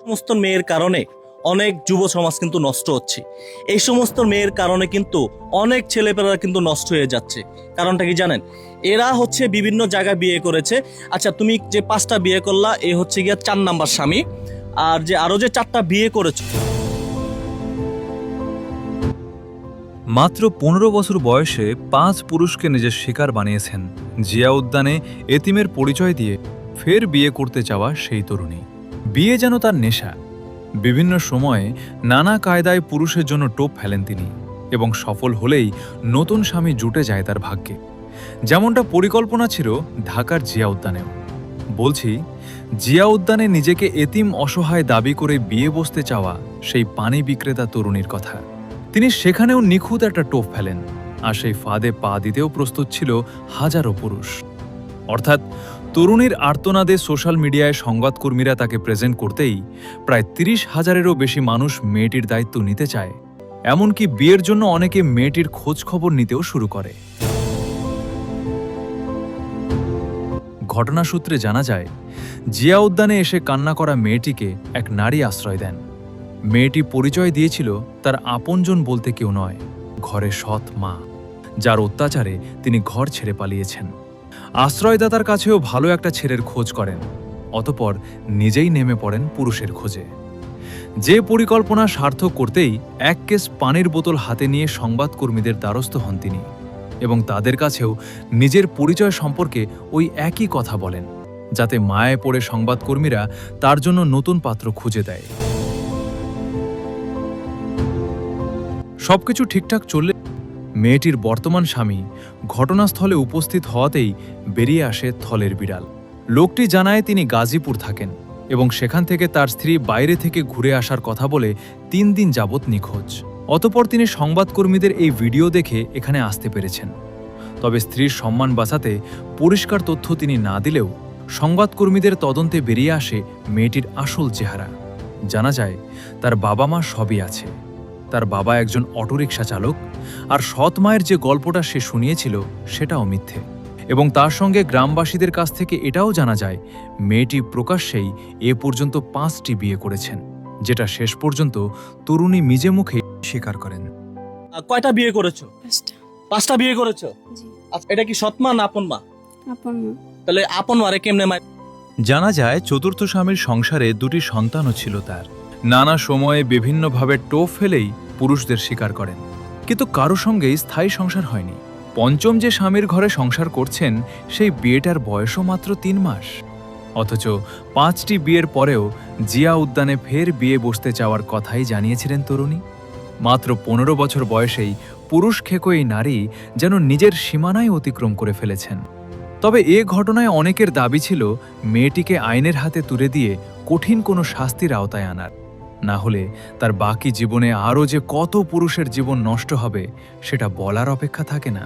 সমস্ত মেয়ের কারণে অনেক যুব সমাজ কিন্তু নষ্ট হচ্ছে। এই সমস্ত মেয়ের কারণে কিন্তু অনেক ছেলেপেলেরা কিন্তু নষ্ট হয়ে যাচ্ছে। কারণটা কি জানেন? এরা হচ্ছে বিভিন্ন জায়গায় বিয়ে করেছে। আচ্ছা, তুমি যে 5টা বিয়ে করলা, এ হচ্ছে গিয়া 4 নাম্বার স্বামী, আর যে আরো যে 4টা বিয়ে করেছো। মাত্র 15 বছর বয়সে 5 পুরুষকে নিজের শিকার বানিয়েছেন জিয়া উদ্যানে এতিমের পরিচয় দিয়ে ফের বিয়ে করতে চাওয়া সেই তরুণী। বিয়ে যেন তার নেশা। বিভিন্ন সময়ে নানা কায়দায় পুরুষের জন্য টোপ ফেলেন তিনি, এবং সফল হলেই নতুন স্বামী জুটে যায় তার ভাগ্যে। যেমনটা পরিকল্পনা ছিল ঢাকার জিয়া উদ্যানেও। বলছি, জিয়া উদ্যানে নিজেকে এতিম অসহায় দাবি করে বিয়ে বসতে চাওয়া সেই পানি বিক্রেতা তরুণীর কথা। তিনি সেখানেও নিখুঁত একটা টোপ ফেলেন, আর সেই ফাঁদে পা দিতেও প্রস্তুত ছিল হাজারো পুরুষ। অর্থাৎ তরুণীর আর্তনাদে সোশ্যাল মিডিয়ায় সংবাদকর্মীরা তাকে প্রেজেন্ট করতেই প্রায় 30,000-এরও বেশি মানুষ মেয়েটির দায়িত্ব নিতে চায়। এমনকি বিয়ের জন্য অনেকে মেয়েটির খোঁজ খবর নিতেও শুরু করে। ঘটনাসূত্রে জানা যায়, জিয়া উদ্যানে এসে কান্না করা মেয়েটিকে এক নারী আশ্রয় দেন। মেয়েটি পরিচয় দিয়েছিল তার আপনজন বলতে কেউ নয়, ঘরের সৎ মা, যার অত্যাচারে তিনি ঘর ছেড়ে পালিয়েছেন। আশ্রয়দাতার কাছেও ভালো একটা ছেলের খোঁজ করেন, অতঃপর নিজেই নেমে পড়েন পুরুষের খোঁজে। যে পরিকল্পনা সার্থক করতেই এক কেস পানির বোতল হাতে নিয়ে সংবাদকর্মীদের দ্বারস্থ হন তিনি, এবং তাদের কাছেও নিজের পরিচয় সম্পর্কে ওই একই কথা বলেন, যাতে মায়ে পড়ে সংবাদকর্মীরা তার জন্য নতুন পাত্র খুঁজে দেয়। সবকিছু ঠিকঠাক চললে মেয়েটির বর্তমান স্বামী ঘটনাস্থলে উপস্থিত হওয়াতেই বেরিয়ে আসে থলের বিড়াল। লোকটি জানায় তিনি গাজীপুর থাকেন এবং সেখান থেকে তার স্ত্রী বাইরে থেকে ঘুরে আসার কথা বলে 3 দিন যাবৎ নিখোঁজ। অতঃপর তিনি সংবাদকর্মীদের এই ভিডিও দেখে এখানে আসতে পেরেছেন। তবে স্ত্রীর সম্মান বাঁচাতে পরিষ্কার তথ্য তিনি না দিলেও সংবাদকর্মীদের তদন্তে বেরিয়ে আসে মেয়েটির আসল চেহারা। জানা যায় তার বাবা মা সবই আছে। তার বাবা একজন অটোরিকশা চালক, আর সৎ মায়ের যে গল্পটা সে শুনিয়েছিল সেটাও মিথ্যে। এবং তার সঙ্গে গ্রামবাসীদের কাছ থেকে এটাও জানা যায় মেয়েটি প্রকাশ্যেই এ পর্যন্ত 5টি বিয়ে করেছেন, যেটা শেষ পর্যন্ত তরুণী নিজে মুখে স্বীকার করেন। কয়টা বিয়ে করেছো? 5টা। 5টা বিয়ে করেছো? জি। আচ্ছা, এটা কি সৎ মা না আপন মা? আপন মা। তাহলে আপন মারে কেমনে মা? জানা যায় চতুর্থ স্বামীর সংসারে 2টি সন্তানও ছিল তার। নানা সময়ে বিভিন্নভাবে টোপ ফেলেই পুরুষদের স্বীকার করেন, কিন্তু কারো সঙ্গেই স্থায়ী সংসার হয়নি। পঞ্চম যে স্বামীর ঘরে সংসার করছেন সেই বিয়েটার বয়সও মাত্র 3 মাস। অথচ 5টি বিয়ের পরেও জিয়া উদ্যানে ফের বিয়ে বসতে চাওয়ার কথাই জানিয়েছিলেন তরুণী। মাত্র 15 বছর বয়সেই পুরুষ খেকো এই নারী যেন নিজের সীমানায় অতিক্রম করে ফেলেছেন। তবে এ ঘটনায় অনেকের দাবি ছিল মেয়েটিকে আইনের হাতে তুলে দিয়ে কঠিন কোনো শাস্তির আওতায় আনার, না হলে তার বাকি জীবনে আরও যে কত পুরুষের জীবন নষ্ট হবে সেটা বলার অপেক্ষা থাকে না।